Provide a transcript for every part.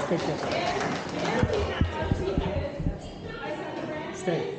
Take this. Stay.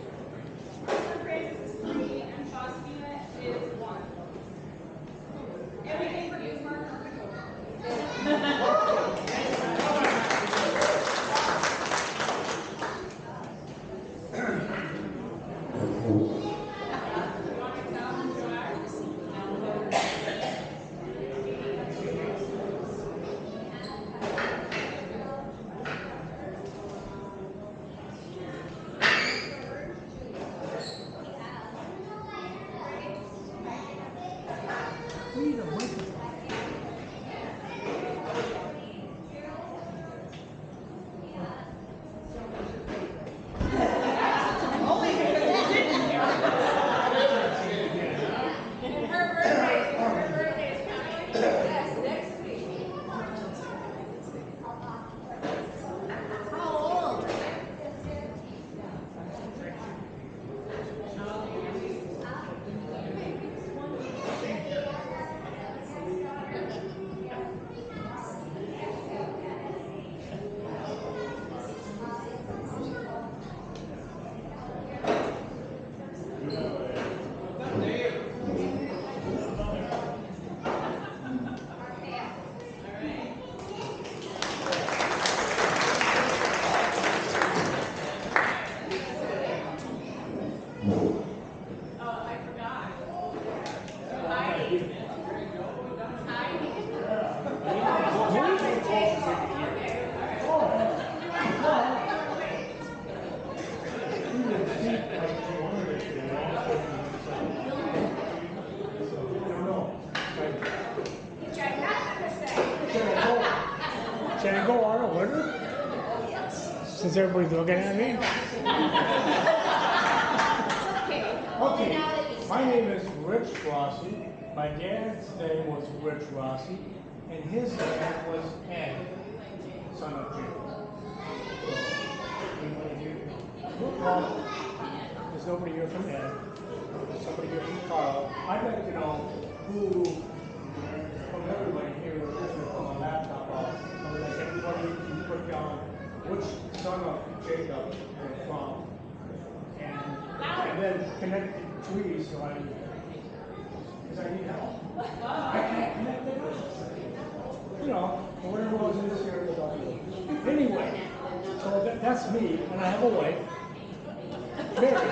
Can I go out of order? Since everybody's looking at me? Okay, my name is Rich Rossi. My dad's name was Rich Rossi, and his name was Ed, son of Jim. There's nobody here from Ed. There's somebody here from Carl. I'd like to know who, from everybody here, who's on a laptop, I'd like everybody to put down which son of Jacob they're from, and then connect trees so because I need help. I can't connect it. You know, whatever goes in this area, I'll do. Anyway, so that's me, and I have a wife. Mary.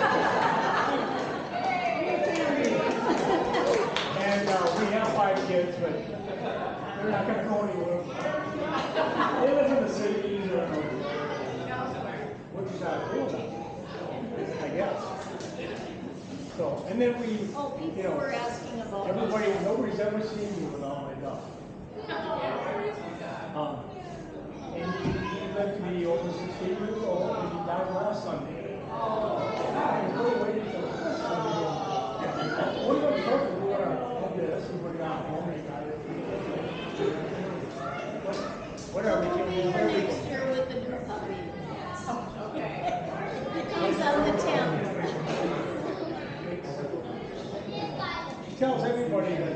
And we have 5 kids, but they're not going to go anywhere. They live in the cities or which is not cool, I guess. So, and then we, people were asking about nobody's ever seen me without my dog. And he lived to be over 16 years old, and he died last Sunday. I was really waiting for the Sunday. We're going to perfect. We're going to do this, and we're not home. Whatever, we can do everything. next year with the new puppy. Okay. It comes on the 10th. He tells everybody that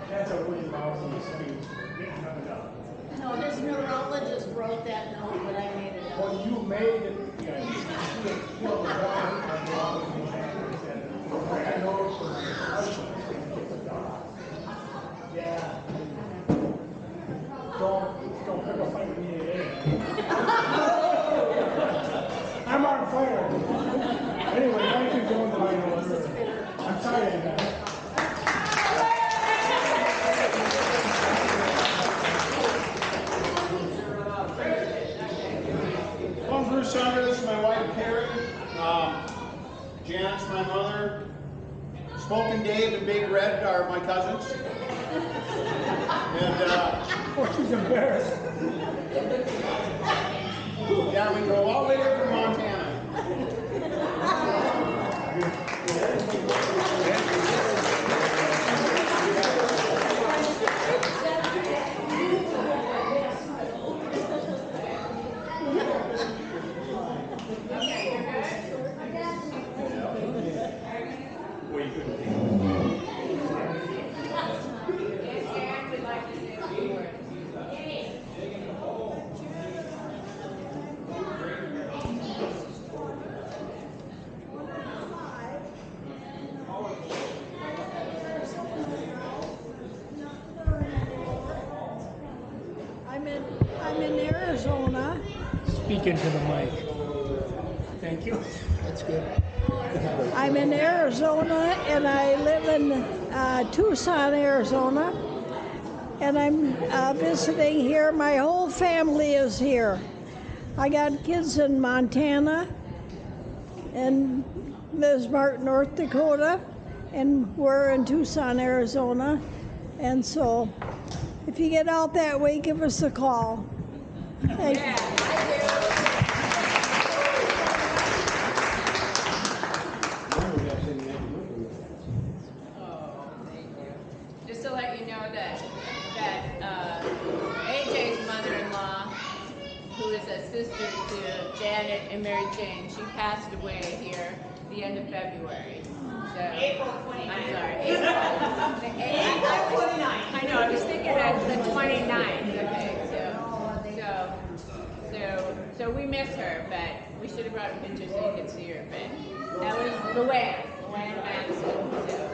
that's a really lousy speech. No, his neurologist wrote that note, but I made it up. Well, you made it. Yeah, I know it was yeah. Don't pick a fight with me today. I'm on fire. Anyway, thank you for doing the right order. I'm tired of that. I'm Bruce Sunder. This is my wife Carrie. Janet's my mother. Smoking Dave and Big Red are my cousins. And oh, she's embarrassed. yeah, we drove all the way here from Montana. Arizona. Speak into the mic. Thank you. That's good. I'm in Arizona, and I live in Tucson, Arizona. And I'm visiting here. My whole family is here. I got kids in Montana and Bismarck, North Dakota, and we're in Tucson, Arizona. And so, if you get out that way, give us a call. Thank you. Just to let you know that AJ's mother-in-law, who is a sister to Janet and Mary Jane, she passed away here the end of February. So, April 29th. I'm sorry, April 29th. I know, I was thinking that's the 29th. Okay, so we miss her, but we should have brought a picture so you could see her. But that was Luann Madison. So.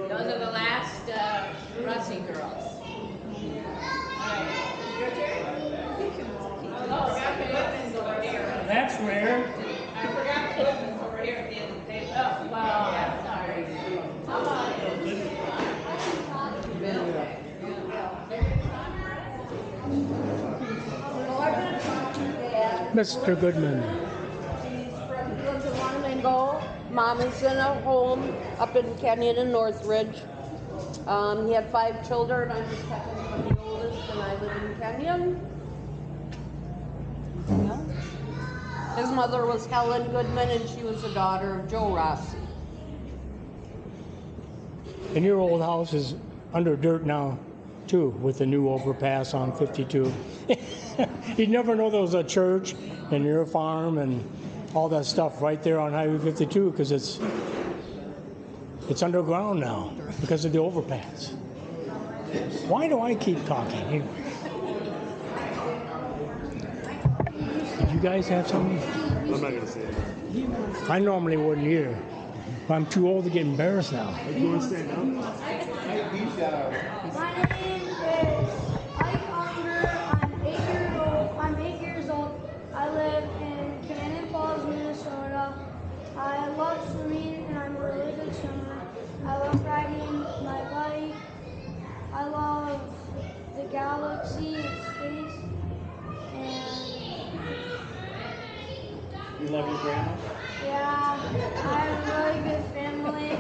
Those are the last Rossi girls. All right, your turn. Oh, I forgot Pittman's over here. That's rare. I forgot Pittman's over here at the end of the table. Oh, well, yeah, sorry. Come on. Mr. Goodman. Lives in Wanamingo. Mom is in a home up in Kenyon and Northridge. He had 5 children. I'm just technically the oldest, and I live in Kenyon. Yeah. His mother was Helen Goodman, and she was the daughter of Joe Rossi. And your old house is under dirt now, too, with the new overpass on 52. You'd never know there was a church and your farm and all that stuff right there on Highway 52 because it's underground now because of the overpass. Why do I keep talking anyway? You guys have something? I'm not gonna say it. I normally wouldn't either. But I'm too old to get embarrassed now. Do you want to stand up? My name is Ike Unger. I'm 8 years old. I live in Cannon Falls, Minnesota. I love swimming and I'm a really good swimmer. I love riding my bike. I love the galaxy and space. And You love your grandma? yeah, I have a really good family.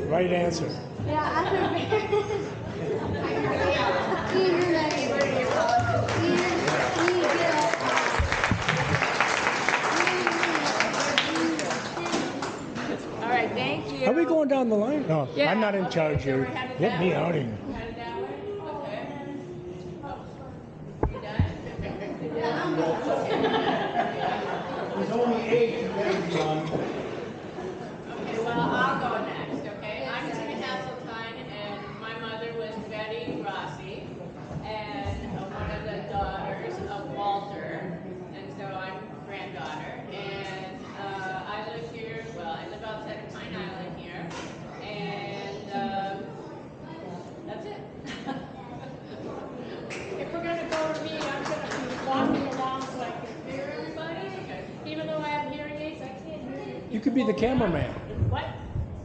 Right answer. Yeah, I'm embarrassed. Ian, you're next. Ian, get up. All right, thank you. Are we going down the line? No, Yeah, I'm not in okay, charge so here. we're headed Get that me way. out of here. Headed that way? Okay. You done? There's only 8 you better be on. Okay, well, I'll go next, okay? I'm Tina Hasseltine, and my mother was Betty Rossi, and one of the daughters of Walter, and so I'm a granddaughter. And I live here, well, I live outside of Pine Island here, and that's it. If we're gonna go to me, I'm gonna be walking along so I can hear everybody. Okay. Even though I have hearing aids, I can't hear you. You could be the cameraman. What?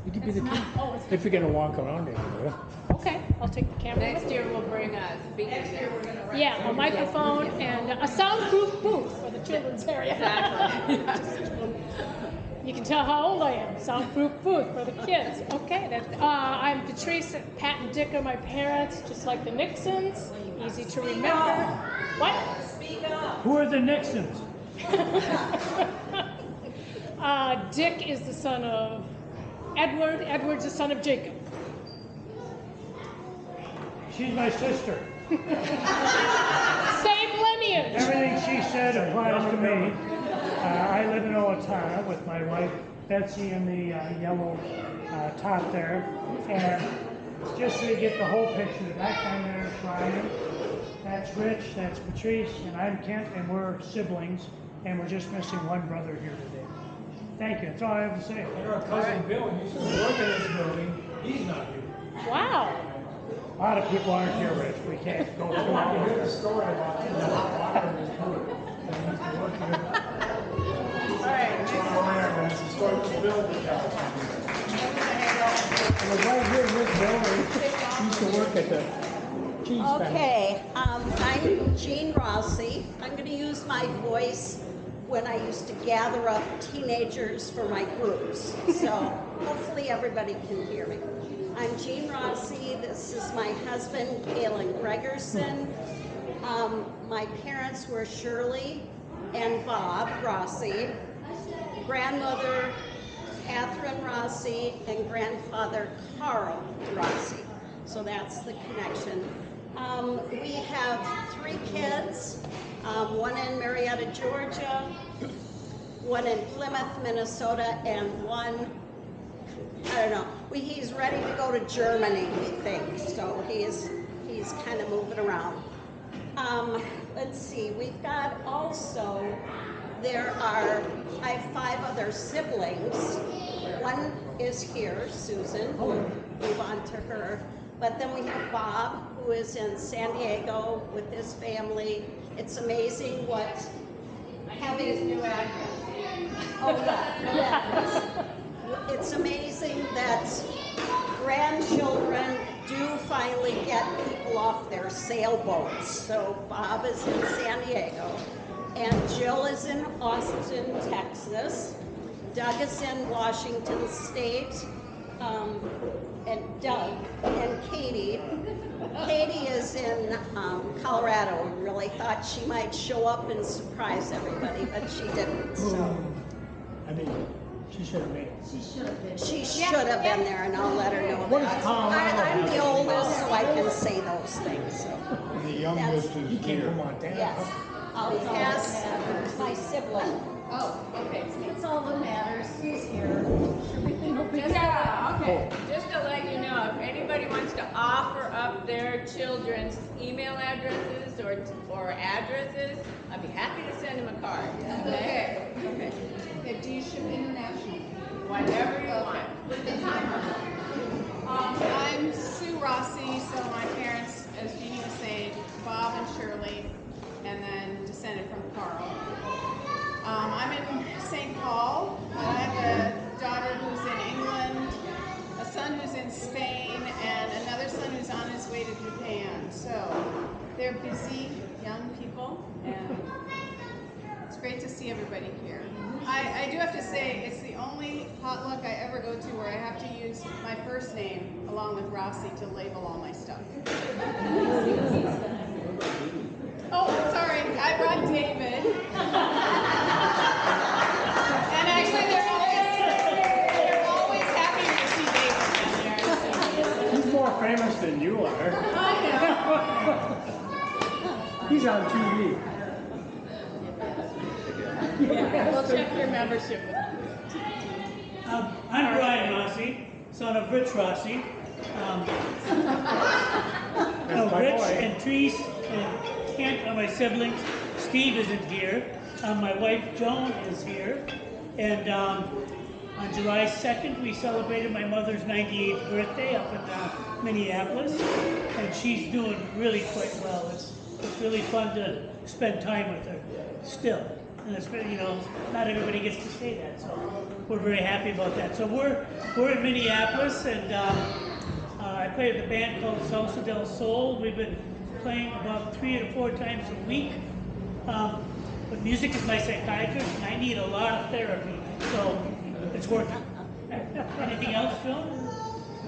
You could be the Oh, it's if you're gonna walk around anywhere. okay. I'll take the camera. Next year we'll bring a speaker. Next year we're gonna Yeah, a microphone and a soundproof booth for the children's area. Exactly. You can tell how old I am. Soundproof booth for the kids. Okay, I'm Patrice, Pat, and Dick are my parents, just like the Nixons. Easy to remember. What? Who are the Nixons? Dick is the son of Edward. Edward's the son of Jacob. She's my sister. Same lineage. Everything she said applies to me. I live in Owatonna with my wife Betsy in the yellow top there. And just so you get the whole picture, that guy there is Ryan, that's Rich, that's Patrice, and I'm Kent, and we're siblings, and we're just missing one brother here today. Thank you, that's all I have to say. And our cousin Bill used to work in this building. He's not here. Wow. A lot of people aren't here, Rich. We can't go through. I want to hear the story about the hot water in his food. All right. It's a story to build the house. And the right here in this building used to work at the cheese factory. Okay, I'm Jean Rossi. I'm going to use my voice when I used to gather up teenagers for my groups. So hopefully everybody can hear me. I'm Jean Rossi. This is my husband, Galen Gregerson. My parents were Shirley and Bob Rossi. Grandmother, Catherine Rossi, and grandfather, Carl Rossi. So that's the connection. We have 3 kids, one in Marietta, Georgia, one in Plymouth, Minnesota, and one, I don't know, he's ready to go to Germany, we think, so he's kind of moving around. Let's see, we've got also, I have 5 other siblings. One is here, Susan, we'll move on to her. But then we have Bob, who is in San Diego with his family. It's amazing what having his new address. Oh yeah. It's amazing that grandchildren do finally get people off their sailboats. So Bob is in San Diego, and Jill is in Austin, Texas. Doug is in Washington State. And Doug and Katie. Katie is in Colorado. We really thought she might show up and surprise everybody, but she didn't. So I mean, she should have made it. she should have been there, and I'll let her know that. I'm the oldest, so I can say those things. So. The youngest is You came here. from Montana. Yes, I'll pass my sibling. Oh, okay. That's all that matters. He's here. Just to let you know, if anybody wants to offer up their children's email addresses or addresses, I'd be happy to send them a card. Okay? Okay. Okay, do you ship international? Whatever you want. I'm Sue Rossi, so my parents, as Jeannie was saying, Bob and Shirley, and then descended from Carl. I'm in St. Paul. I have a daughter who's in England, a son who's in Spain, and another son who's on his way to Japan. So they're busy young people, and it's great to see everybody here. I do have to say, it's the only potluck I ever go to where I have to use my first name along with Rossi to label all my stuff. Oh, sorry, I brought David. And actually, they're always happy to see David. He's more famous than you are. I know. He's on TV. We'll check your membership. I'm Brian Rossi, son of Rich Rossi. Rich and Treese and Kent are my siblings. Steve isn't here. My wife Joan is here. And on July 2nd, we celebrated my mother's 98th birthday up in Minneapolis. And she's doing really quite well. It's really fun to spend time with her still. And it's, not everybody gets to say that, so we're very happy about that. So we're in Minneapolis, and I play with a band called Salsa del Sol. We've been playing about 3 to 4 times a week. But music is my psychiatrist, and I need a lot of therapy, so it's working. Anything else, Phil?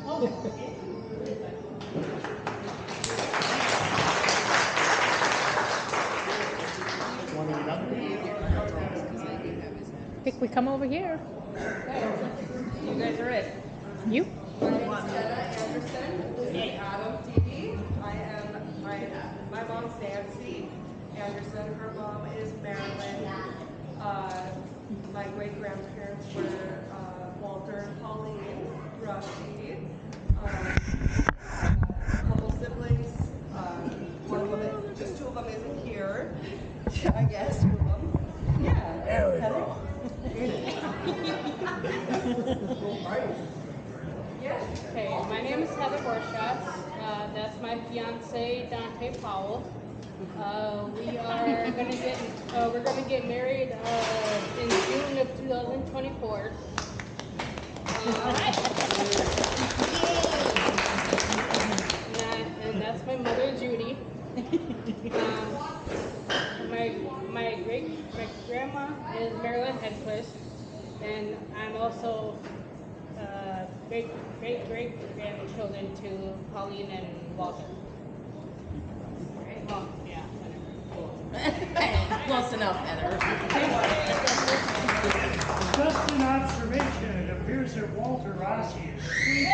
Oh. I think we come over here. You guys are it. You? My name is Jenna Anderson. This is Adam TV. My mom's Nancy Anderson. Her mom is Marilyn. My great-grandparents were Walter and Pauline Rossi. A couple siblings. One of them, just 2 of them isn't here. I guess 2 of them. Yeah. There we Heather? go. Yeah. Okay, my name is Heather Borchatz. that's my fiance, Dante Powell. We are we're gonna get married in June of 2024. And that's my mother, Judy. My grandma is Marilyn Hedquist, and I'm also great grandchildren to Pauline and Walter. Well, yeah, whatever. Close enough, Heather. Just an observation, it appears that Walter Rossi is sleeping.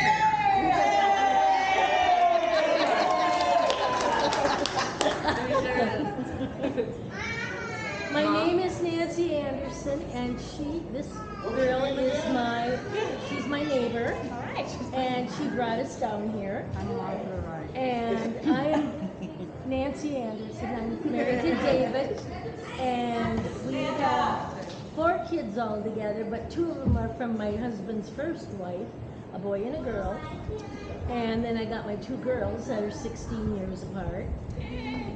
My name is Nancy Anderson, and this girl is she's my neighbor. All right. And she brought us down here. And I'm Nancy Anderson. I'm married to David, and we have 4 kids all together, but 2 of them are from my husband's first wife, a boy and a girl. And then I got my 2 girls that are 16 years apart.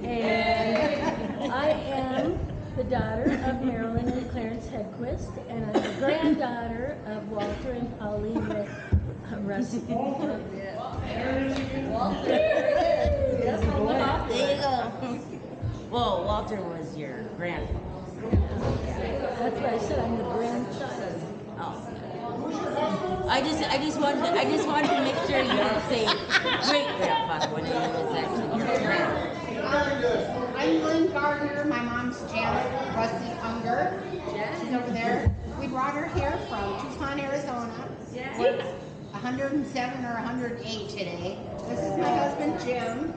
And I am the daughter of Marilyn and Clarence Hedquist, and I'm the granddaughter of Walter and Pauline Rossi. Walter? Walter. There you go. Well, Walter was your grandfather. That's why I said I'm the grandchild. Oh. I just wanted to make sure you don't say great grandfather when he was actually your grandfather. I'm Lynn Gardner. My mom's Janet Rossi Unger. She's over there. We brought her here from Tucson, Arizona. We're 107 or 108 today. This is my husband, Jim.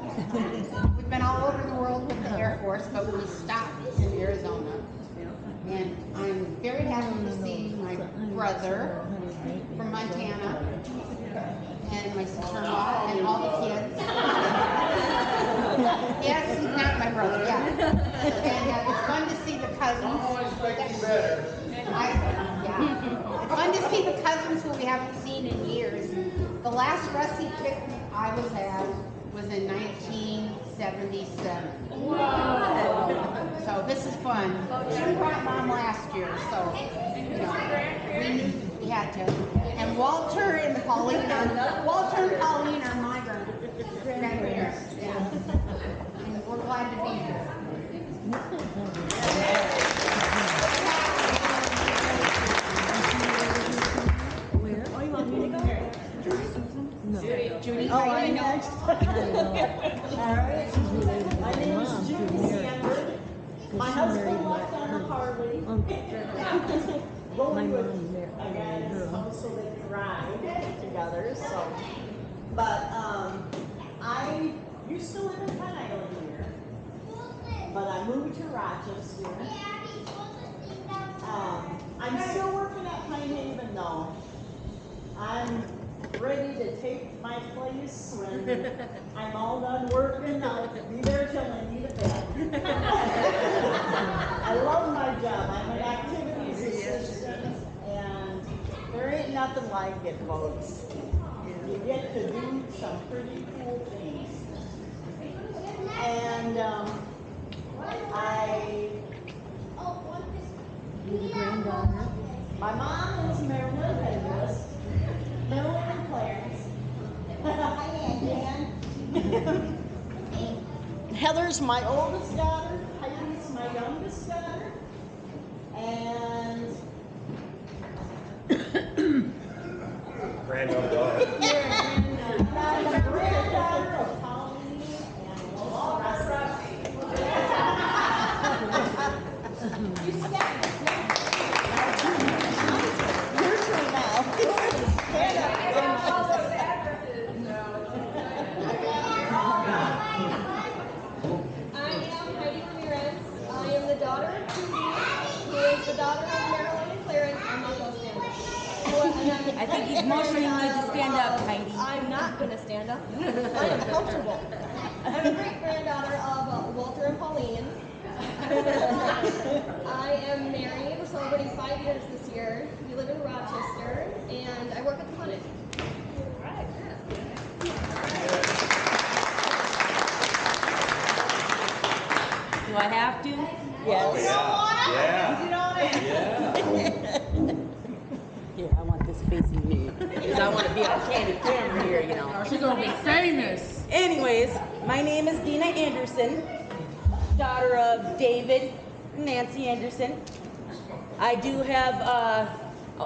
We've been all over the world with the Air Force, but we stopped in Arizona. And I'm very happy to see my brother from Montana and my sister-in-law and all the kids. Yes, he's not my brother, yeah. And it's fun to see the cousins. It's fun to see the cousins who we haven't seen in years. The last Rossi picnic I was at was in 1977. Wow. So this is fun. Jim brought Mom last year, so we knew we had to. And Walter and Pauline are my grandparents. Yeah. And we're glad to be here. Where? Oh, you want me to go? No. Judy, Oh, I'm next. All right. My name is Judy Sandberg. My husband left on the Harley. My mom married her. So they can ride together. So, but I used to live in Pine Island here, but I moved to Rochester. I'm still working at Pine Haven though. I'm ready to take my place when I'm all done working. I'll be there till I need a bed. I love my job. I'm an activities assistant, and there ain't nothing like it, folks. You get to do some pretty cool things. And You're the granddaughter. my mom is Marilyn Hedquist, Marilyn and Clarence. Heather's my oldest daughter, Heidi's my youngest daughter, and Granddaughter. I'm the granddaughter of Pauline and Walter Rossi. You stand your turn now. Stand up. I am Heidi Ramirez. I am the daughter of Judy, who is the daughter of Marilyn and Clarence. I'm not going to stand up. I think he's motioning you to stand up, Heidi. I'm not going to stand up. I am comfortable. I'm a great granddaughter of Walter and Pauline. I am married. We're celebrating 5 years this year. We live in Rochester, and I work at the clinic. All right. I have to? Yes. Oh, yeah. Here, I want this facing me because I want to be on candid camera here, you know. She's gonna be famous. Anyways, my name is Dina Anderson, daughter of David and Nancy Anderson. I do have an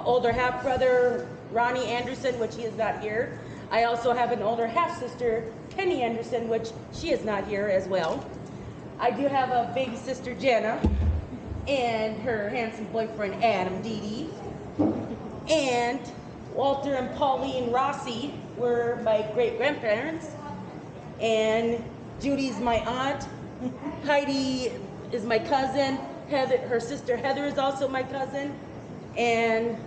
older half brother, Ronnie Anderson, which he is not here. I also have an older half sister, Penny Anderson, which she is not here as well. I do have a big sister, Jenna, and her handsome boyfriend, Adam Dede. And Walter and Pauline Rossi were my great-grandparents. And Judy's my aunt. Heidi is my cousin. Heather, her sister Heather is also my cousin. And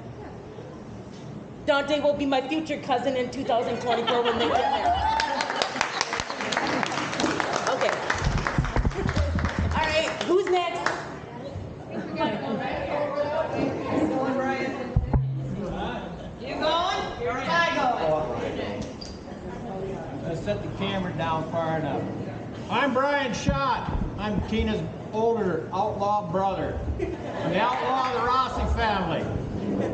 Dante will be my future cousin in 2024 when they get there. Okay. All right, who's next? You going? Or am I going? Let's set the camera down far enough. I'm Brian Schott. I'm Tina's older outlaw brother. I'm the outlaw of the Rossi family.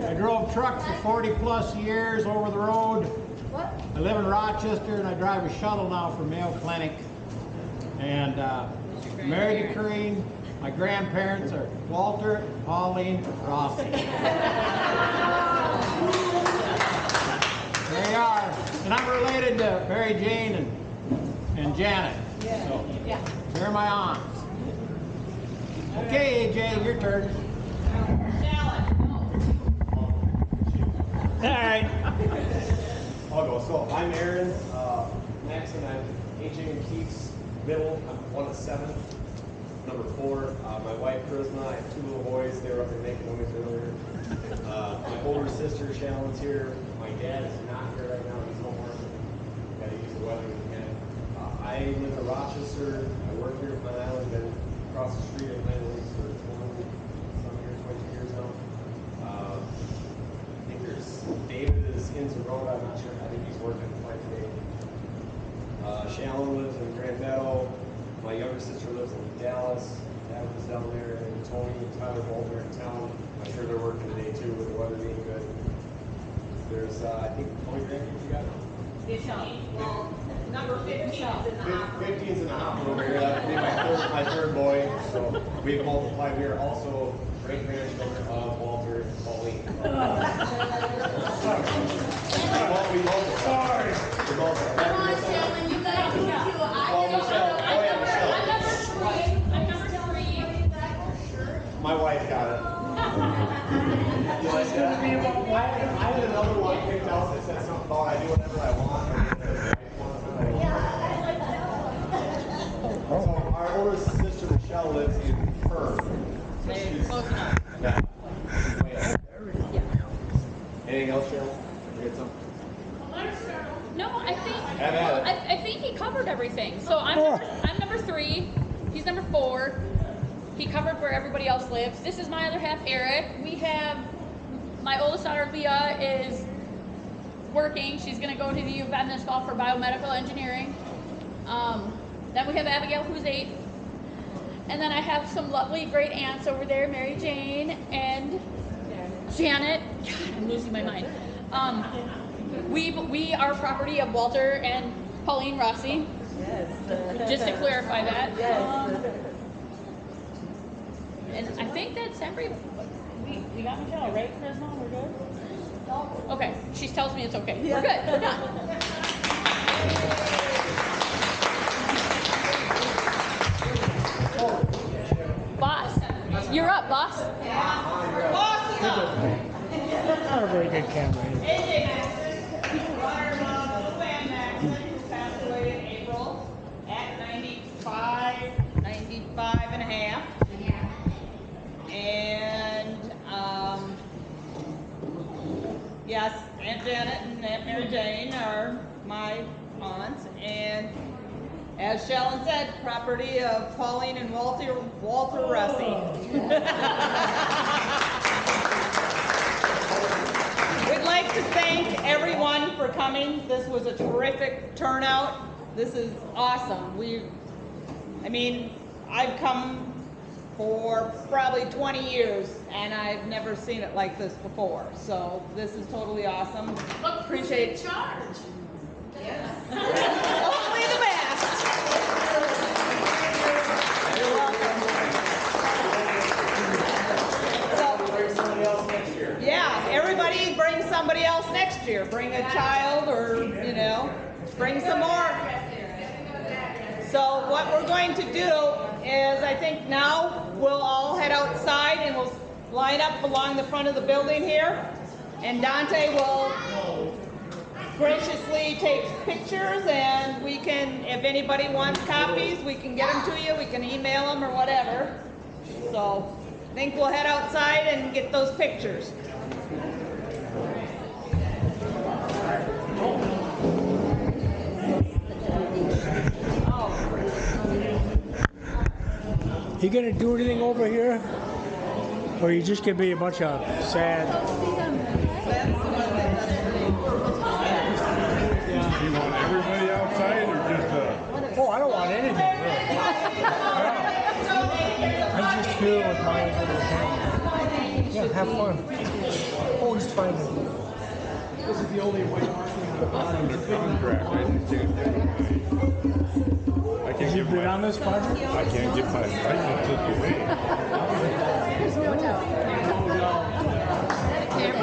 I drove trucks for 40 plus years over the road. I live in Rochester and I drive a shuttle now for Mayo Clinic. And married to Corrine. My grandparents are Walter and Pauline Rossi. There you are. And I'm related to Mary Jane and Janet. So, they're my aunts. Okay, AJ, your turn. All right. I'll go. So I'm Aaron. Next, and I'm AJ and Keith's middle. I'm one of 7. Number 4. My wife Charisma. I have 2 little boys. They were up there making noise earlier. My older sister Shallon's here. My dad is not here right now. He's home working. Got to use the weather again. I live in Rochester. I work here at Glen Island. Been across the street at Glen Island for 22 years now. I think there's David is in the road. I'm not sure. I think he's working quite today. Shallon lives in Grand Meadow. My younger sister lives in Dallas. Dad was down there, and Tony and Tyler both are in town. I'm sure they're working today too, with the weather being good. There's, I think, how many grandkids you got? 15. Well, number 15 is in the hopper. 15's in the hopper over here. That'll be my third boy. So we've multiplied. We are also great grandchildren of Walter and Pauline. We multiplied. Sorry. We multiplied. Come on, Shallon, you guys do too. Michelle. Oh yeah, Michelle. I'm number 3. My wife got it. You like that? I had another one picked out that said something about I do whatever I want. So our oldest sister Michelle lives in Perth. Close enough. Yeah. Anything else, Cheryl? You got something? No, I think Have at it. I think he covered everything. So I'm number 3. He's number 4. He covered where everybody else lives. This is my other half, Eric. We have my oldest daughter, Leah, is working. She's going to go to the U of M this fall for biomedical engineering. Then we have Abigail, who's 8. And then I have some lovely great aunts over there, Mary Jane and Janet. God, I'm losing my mind. We are property of Walter and Pauline Rossi. Yes. Just to clarify that. Yes. And I think that's every. We got Michelle, right, Charisma? We're good? Okay. She tells me it's okay. We're good. We're done. Boss. You're up, boss. Not a very good camera. Passed away in April at 95 and a half. And yes, Aunt Janet and Aunt Mary Jane are my aunts, and as Shallon said, property of Pauline and Walter Rossi. We'd like to thank everyone for coming. This was a terrific turnout. This is awesome. I've come for probably 20 years, and I've never seen it like this before. So this is totally awesome. Look, Appreciate who's in charge? Yes. Only the best. You're welcome. Bring somebody else next year. Yeah, everybody bring somebody else next year. Bring a child, or, you know, bring some more. So what we're going to do is, I think now we'll all head outside and we'll line up along the front of the building here. And Dante will graciously take pictures, and we can, if anybody wants copies, we can get them to you. We can email them or whatever. So I think we'll head outside and get those pictures. You gonna do anything over here? Or you just gonna be a bunch of sad? You want everybody outside or just Oh, I don't want anything, really. I'm just here with my little family. Yeah, have fun. Always find it. This is the only white marking on the bottom. under contract? I just can't give it. I can't Have you give been my, on this project? I can't get my license away.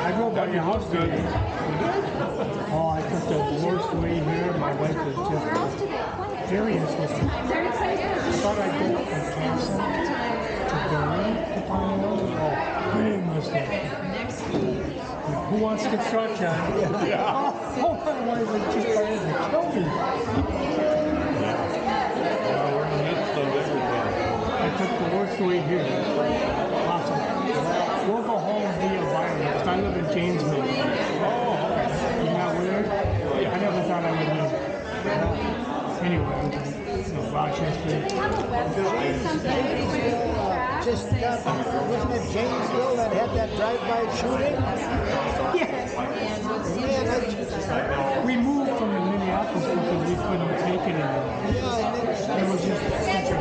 I drove by your house today. Oh, I took the worst way here. My wife was just furious with me. I thought I'd go from Castle to Berlin to find out. Oh, big mistake. Who wants construction? Yeah. Oh, my wife was just trying to kill me. We're in the midst of everything. I took the worst way here. Awesome. We'll go home via environment. I live in Janesville. Oh, okay. Isn't that weird? I never thought I would live. Anyway, Rochester. Just wasn't it Janesville that had that drive-by shooting? Yes. Man, we moved from Minneapolis because we couldn't take it anymore. Yeah, It was just such a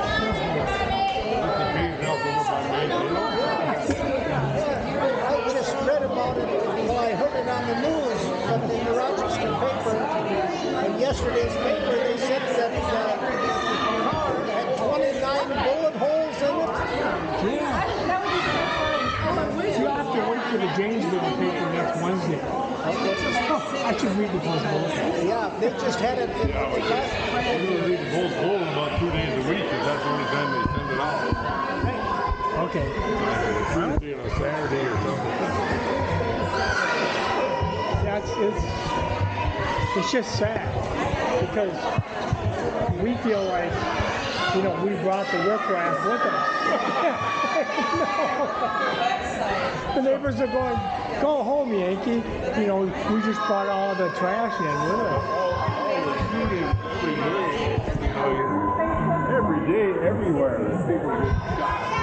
I just read about it. Well, I heard it on the news, but in the Rochester paper, in yesterday's paper, they said that the car had 29 bullet holes in it. Yeah. You have to wait for the Janesville paper next Wednesday. I should read the Post Bulletin. Yeah, they just had it. We're going to read the Post Bulletin about 2 days a week because that's the only time they send it out. Okay. Tuesday on a Saturday or something. It's just sad because we feel like, you know, we brought the riffraff with us. The neighbors are going, go home, Yankee. You know, we just brought all the trash in with us. Every day, everywhere, people get shot.